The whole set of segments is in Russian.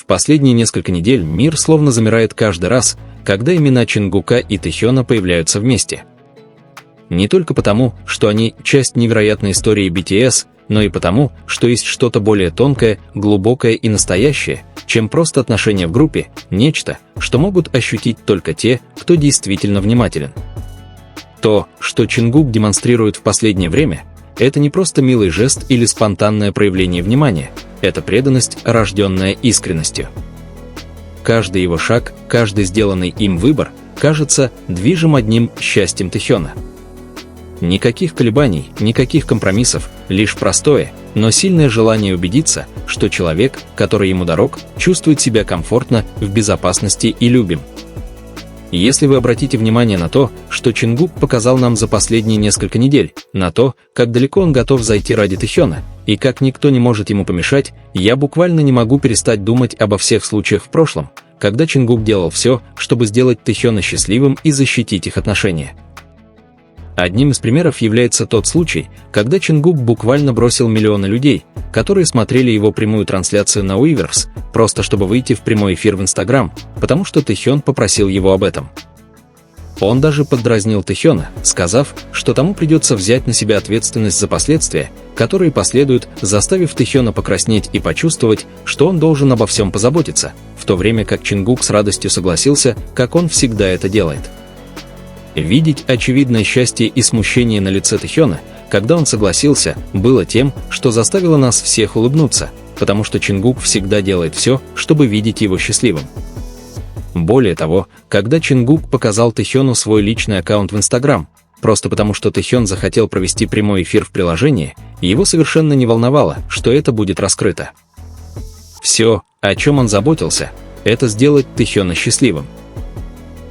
В последние несколько недель мир словно замирает каждый раз, когда имена Чингука и Тэхёна появляются вместе. Не только потому, что они часть невероятной истории BTS, но и потому, что есть что-то более тонкое, глубокое и настоящее, чем просто отношения в группе, нечто, что могут ощутить только те, кто действительно внимателен. То, что Чингук демонстрирует в последнее время, это не просто милый жест или спонтанное проявление внимания, это преданность, рожденная искренностью. Каждый его шаг, каждый сделанный им выбор, кажется, движим одним счастьем Тэхёна. Никаких колебаний, никаких компромиссов, лишь простое, но сильное желание убедиться, что человек, который ему дорог, чувствует себя комфортно, в безопасности и любим. Если вы обратите внимание на то, что Чингук показал нам за последние несколько недель, на то, как далеко он готов зайти ради Тэхёна, и как никто не может ему помешать, я буквально не могу перестать думать обо всех случаях в прошлом, когда Чингук делал все, чтобы сделать Тэхёна счастливым и защитить их отношения. Одним из примеров является тот случай, когда Чингук буквально бросил миллионы людей, которые смотрели его прямую трансляцию на Weverse, просто чтобы выйти в прямой эфир в Instagram, потому что Тэхён попросил его об этом. Он даже поддразнил Тэхёна, сказав, что тому придется взять на себя ответственность за последствия, которые последуют, заставив Тэхёна покраснеть и почувствовать, что он должен обо всем позаботиться, в то время как Чингук с радостью согласился, как он всегда это делает. Видеть очевидное счастье и смущение на лице Тэхёна, когда он согласился, было тем, что заставило нас всех улыбнуться, потому что Чингук всегда делает все, чтобы видеть его счастливым. Более того, когда Чингук показал Тэхёну свой личный аккаунт в Instagram, просто потому что Тэхён захотел провести прямой эфир в приложении, его совершенно не волновало, что это будет раскрыто. Все, о чем он заботился, это сделать Тэхёна счастливым.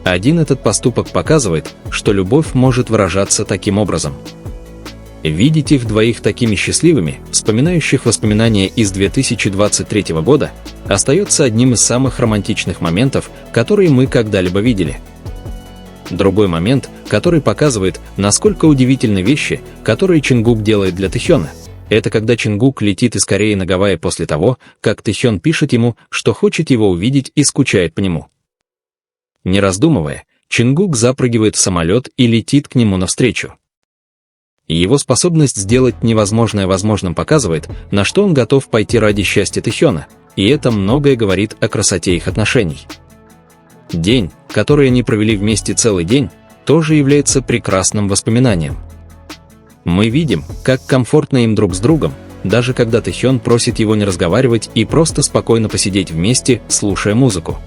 Один этот поступок показывает, что любовь может выражаться таким образом. Видеть их двоих такими счастливыми, вспоминающих воспоминания из 2023 года, остается одним из самых романтичных моментов, которые мы когда-либо видели. Другой момент, который показывает, насколько удивительны вещи, которые Чингук делает для Тэхёна, это когда Чингук летит из Кореи на Гавайи после того, как Тэхён пишет ему, что хочет его увидеть и скучает по нему. Не раздумывая, Чингук запрыгивает в самолет и летит к нему навстречу. Его способность сделать невозможное возможным показывает, на что он готов пойти ради счастья Тэхёна, и это многое говорит о красоте их отношений. День, который они провели вместе целый день, тоже является прекрасным воспоминанием. Мы видим, как комфортно им друг с другом, даже когда Тэхён просит его не разговаривать и просто спокойно посидеть вместе, слушая музыку.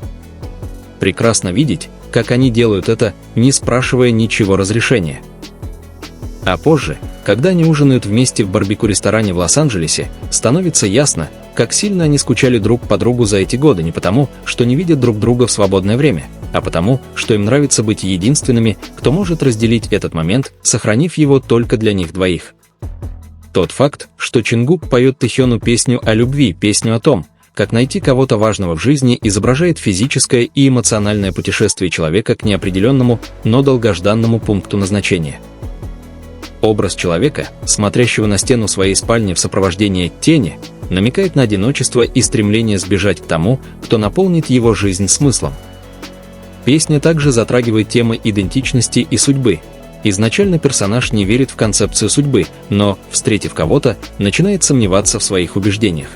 Прекрасно видеть, как они делают это, не спрашивая ничего разрешения. А позже, когда они ужинают вместе в барбекю-ресторане в Лос-Анджелесе, становится ясно, как сильно они скучали друг по другу за эти годы не потому, что не видят друг друга в свободное время, а потому, что им нравится быть единственными, кто может разделить этот момент, сохранив его только для них двоих. Тот факт, что Чингук поет Тэхёну песню о любви, песню о том, как найти кого-то важного в жизни, изображает физическое и эмоциональное путешествие человека к неопределенному, но долгожданному пункту назначения. Образ человека, смотрящего на стену своей спальни в сопровождении тени, намекает на одиночество и стремление сбежать к тому, кто наполнит его жизнь смыслом. Песня также затрагивает темы идентичности и судьбы. Изначально персонаж не верит в концепцию судьбы, но, встретив кого-то, начинает сомневаться в своих убеждениях.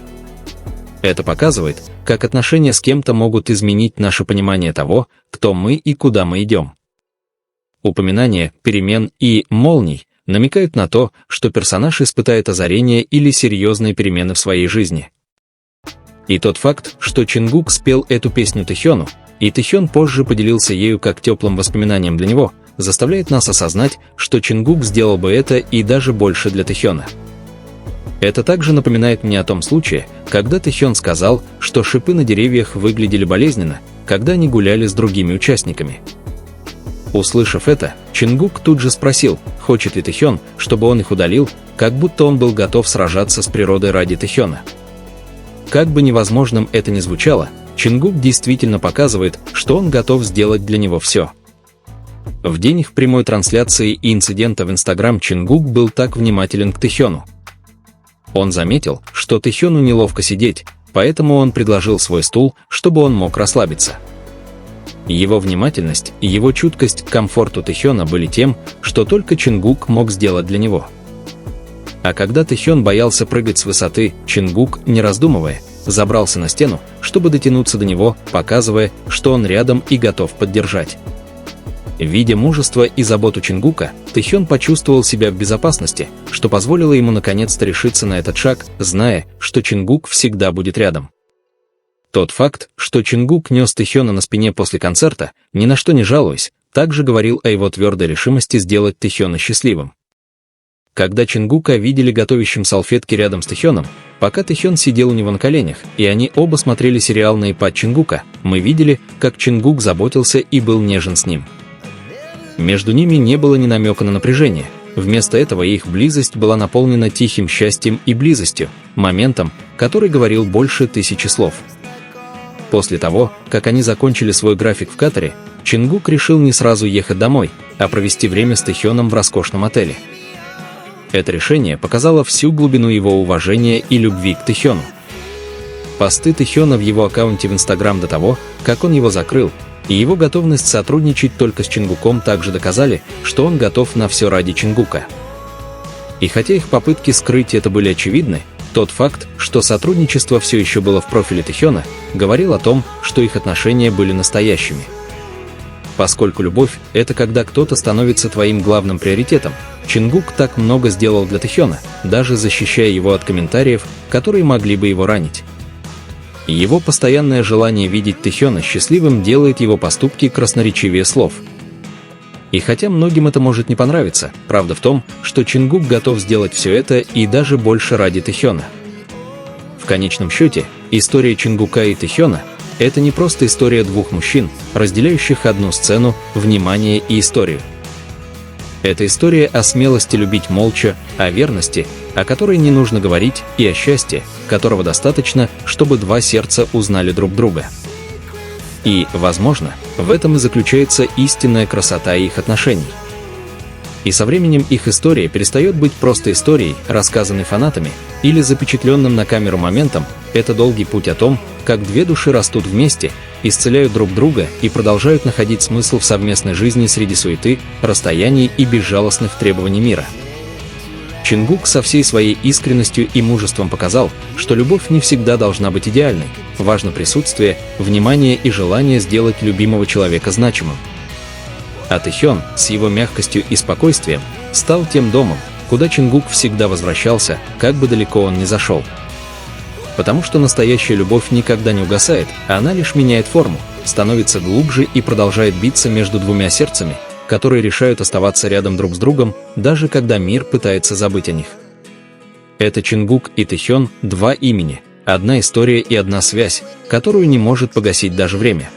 Это показывает, как отношения с кем-то могут изменить наше понимание того, кто мы и куда мы идем. Упоминания перемен и молний намекают на то, что персонаж испытает озарение или серьезные перемены в своей жизни. И тот факт, что Чингук спел эту песню Тэхёну, и Тэхён позже поделился ею как теплым воспоминанием для него, заставляет нас осознать, что Чингук сделал бы это и даже больше для Тэхёна. Это также напоминает мне о том случае, когда Тэхён сказал, что шипы на деревьях выглядели болезненно, когда они гуляли с другими участниками. Услышав это, Чингук тут же спросил, хочет ли Тэхён, чтобы он их удалил, как будто он был готов сражаться с природой ради Тэхёна. Как бы невозможным это ни звучало, Чингук действительно показывает, что он готов сделать для него все. В день их прямой трансляции и инцидента в Instagram Чингук был так внимателен к Тэхёну. Он заметил, что Тэхёну неловко сидеть, поэтому он предложил свой стул, чтобы он мог расслабиться. Его внимательность и его чуткость к комфорту Тэхёна были тем, что только Чингук мог сделать для него. А когда Тэхён боялся прыгать с высоты, Чингук, не раздумывая, забрался на стену, чтобы дотянуться до него, показывая, что он рядом и готов поддержать. Видя мужество и заботу Чингука, Тэхён почувствовал себя в безопасности, что позволило ему наконец-то решиться на этот шаг, зная, что Чингук всегда будет рядом. Тот факт, что Чингук нес Тэхёна на спине после концерта, ни на что не жалуясь, также говорил о его твердой решимости сделать Тэхёна счастливым. Когда Чингука видели готовящим салфетки рядом с Тэхёном, пока Тэхён сидел у него на коленях, и они оба смотрели сериал на iPad Чингука, мы видели, как Чингук заботился и был нежен с ним. Между ними не было ни намека на напряжение, вместо этого их близость была наполнена тихим счастьем и близостью, моментом, который говорил больше 1000 слов. После того, как они закончили свой график в Катаре, Чингук решил не сразу ехать домой, а провести время с Тэхёном в роскошном отеле. Это решение показало всю глубину его уважения и любви к Тэхёну. Посты Тэхёна в его аккаунте в Instagram до того, как он его закрыл, и его готовность сотрудничать только с Чингуком также доказали, что он готов на все ради Чингука. И хотя их попытки скрыть это были очевидны, тот факт, что сотрудничество все еще было в профиле Тэхёна, говорил о том, что их отношения были настоящими. Поскольку любовь – это когда кто-то становится твоим главным приоритетом, Чингук так много сделал для Тэхёна, даже защищая его от комментариев, которые могли бы его ранить. Его постоянное желание видеть Тэхёна счастливым делает его поступки красноречивее слов. И хотя многим это может не понравиться, правда в том, что Чингук готов сделать все это и даже больше ради Тэхёна. В конечном счете, история Чингука и Тэхёна – это не просто история двух мужчин, разделяющих одну сцену, внимание и историю. Это история о смелости любить молча, о верности, о которой не нужно говорить, и о счастье, которого достаточно, чтобы два сердца узнали друг друга. И, возможно, в этом и заключается истинная красота их отношений. И со временем их история перестает быть просто историей, рассказанной фанатами, или запечатленным на камеру моментом. Это долгий путь о том, как две души растут вместе, исцеляют друг друга и продолжают находить смысл в совместной жизни среди суеты, расстояний и безжалостных требований мира. Чингук со всей своей искренностью и мужеством показал, что любовь не всегда должна быть идеальной, важно присутствие, внимание и желание сделать любимого человека значимым. А Тэхён, с его мягкостью и спокойствием, стал тем домом, куда Чингук всегда возвращался, как бы далеко он ни зашел. Потому что настоящая любовь никогда не угасает, а она лишь меняет форму, становится глубже и продолжает биться между двумя сердцами, которые решают оставаться рядом друг с другом, даже когда мир пытается забыть о них. Это Чингук и Тэхён – два имени, одна история и одна связь, которую не может погасить даже время.